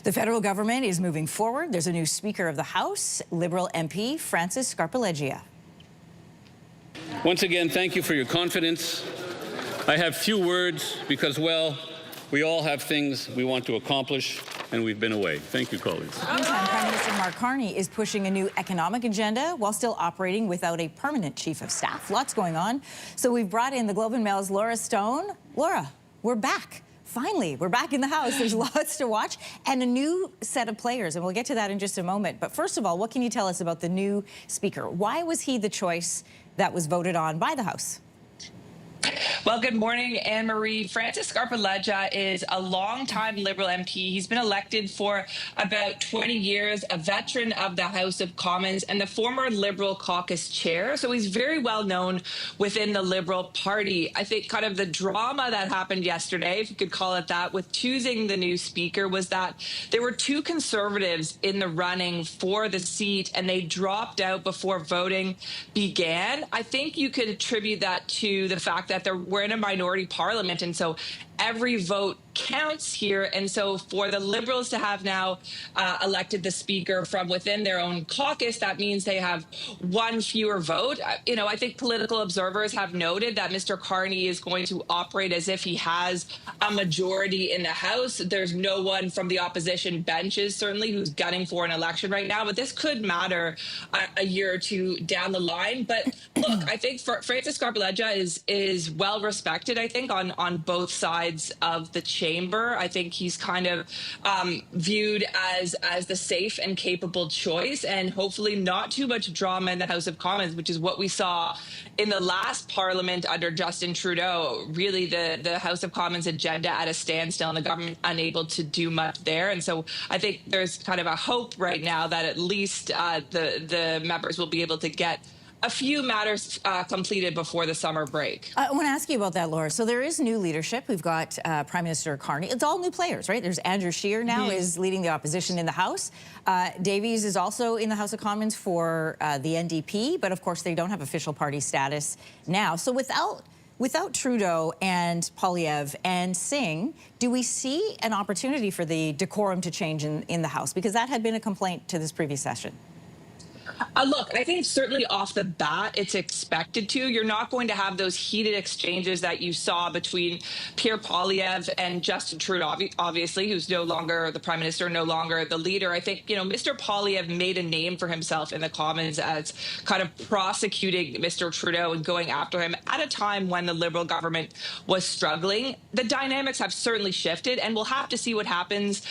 The federal government is moving forward. There's a new Speaker of the House, Liberal MP Francis Scarpaleggia. Once again, thank you for your confidence. I have few words because, well, we all have things we want to accomplish, and we've been away. Thank you, colleagues. Meantime, Prime Minister Carney is pushing a new economic agenda while still operating without a permanent chief of staff. Lots going on. So we've brought in the Globe and Mail's Laura Stone. Laura, we're back. Finally, we're back in the House. There's lots to watch and a new set of players, and we'll get to that in just a moment. But first of all, what can you tell us about the new Speaker? Why was he the choice that was voted on by the House? Well, good morning, Anne-Marie. Francis Scarpaleggia is a longtime Liberal MP. He's been elected for about 20 years, a veteran of the House of Commons and the former Liberal caucus chair. So he's very well known within the Liberal Party. I think kind of the drama that happened yesterday, if you could call it that, with choosing the new Speaker was that there were two Conservatives in the running for the seat and they dropped out before voting began. I think you could attribute that to the fact that we're in a minority parliament, and so every vote counts here. And so for the Liberals to have now elected the Speaker from within their own caucus, that means they have one fewer vote. I think political observers have noted that Mr. Carney is going to operate as if he has a majority in the House. There's no one from the opposition benches, certainly, who's gunning for an election right now. But this could matter a year or two down the line. But look, I think Francis Scarpaleggia is well respected, I think, on both sides of the chamber. I think he's kind of viewed as the safe and capable choice, and hopefully not too much drama in the House of Commons, which is what we saw in the last parliament under Justin Trudeau. Really, the House of Commons agenda at a standstill and the government unable to do much there. And so I think there's kind of a hope right now that at least the members will be able to get a few matters completed before the summer break. I want to ask you about that, Laura. So there is new leadership. We've got Prime Minister Carney. It's all new players, right? There's Andrew Scheer now is leading the opposition in the House. Davies is also in the House of Commons for the NDP, but of course they don't have official party status now. So without Trudeau and Poilievre and Singh, do we see an opportunity for the decorum to change in the House? Because that had been a complaint to this previous session. Look, I think certainly off the bat, it's expected to. You're not going to have those heated exchanges that you saw between Pierre Poilievre and Justin Trudeau, obviously, who's no longer the Prime Minister, no longer the leader. I think, Mr. Poilievre made a name for himself in the Commons as kind of prosecuting Mr. Trudeau and going after him at a time when the Liberal government was struggling. The dynamics have certainly shifted, and we'll have to see what happens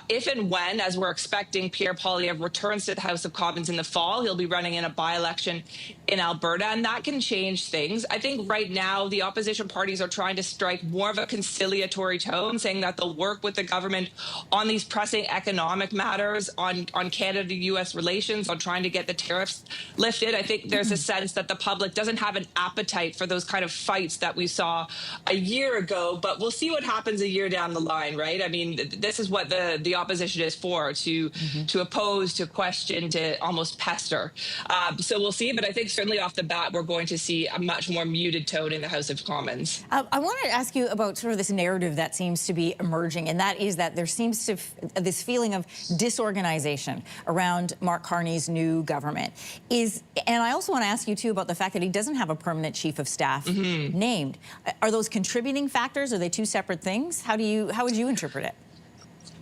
if and when, as we're expecting, Pierre Poilievre returns to the House of Commons in the fall. He'll be running in a by-election in Alberta, and that can change things. I think right now the opposition parties are trying to strike more of a conciliatory tone, saying that they'll work with the government on these pressing economic matters, on Canada-U.S. relations, on trying to get the tariffs lifted. I think there's a sense that the public doesn't have an appetite for those kind of fights that we saw a year ago, but we'll see what happens a year down the line, right? I mean, this is what the opposition is for, to oppose, to question, to almost pester. So we'll see, but I think certainly off the bat, we're going to see a much more muted tone in the House of Commons. I want to ask you about sort of this narrative that seems to be emerging, and that is that there seems to this feeling of disorganization around Mark Carney's new government. And I also want to ask you, too, about the fact that he doesn't have a permanent chief of staff named. Are those contributing factors? Are they two separate things? How would you interpret it?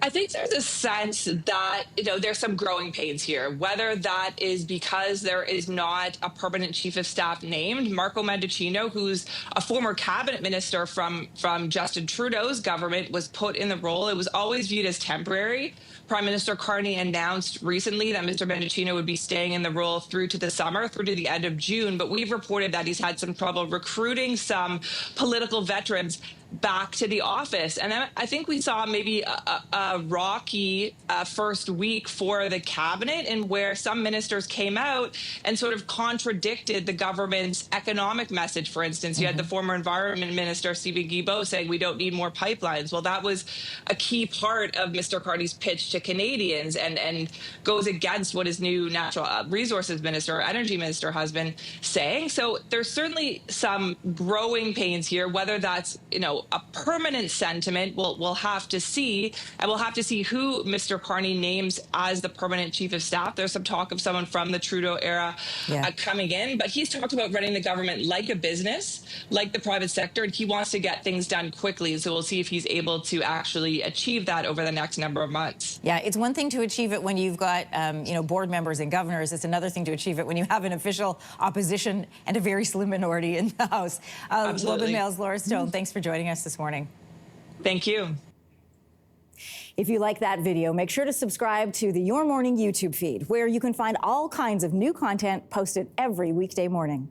I think there's a sense that, there's some growing pains here, whether that is because there is not a permanent chief of staff named. Marco Mendicino, who's a former cabinet minister from Justin Trudeau's government, was put in the role. It was always viewed as temporary. Prime Minister Carney announced recently that Mr. Mendicino would be staying in the role through to the summer, through to the end of June. But we've reported that he's had some trouble recruiting some political veterans back to the office. And then I think we saw maybe a rocky first week for the cabinet, and where some ministers came out and sort of contradicted the government's economic message. For instance, you had the former environment minister, Stephen Guilbeault, saying we don't need more pipelines. Well, that was a key part of Mr. Carney's pitch to Canadians, and goes against what his new natural resources minister, energy minister, has been saying. So there's certainly some growing pains here. Whether that's, a permanent sentiment, we'll have to see, and we'll have to see who Mr. Carney names as the permanent chief of staff. There's some talk of someone from the Trudeau era coming in, but he's talked about running the government like a business, like the private sector, and he wants to get things done quickly. So we'll see if he's able to actually achieve that over the next number of months. Yeah, it's one thing to achieve it when you've got, board members and governors. It's another thing to achieve it when you have an official opposition and a very slim minority in the House. Globe and Mail's Laura Stone, thanks for joining us this morning. Thank you. If you like that video, make sure to subscribe to the Your Morning YouTube feed, where you can find all kinds of new content posted every weekday morning.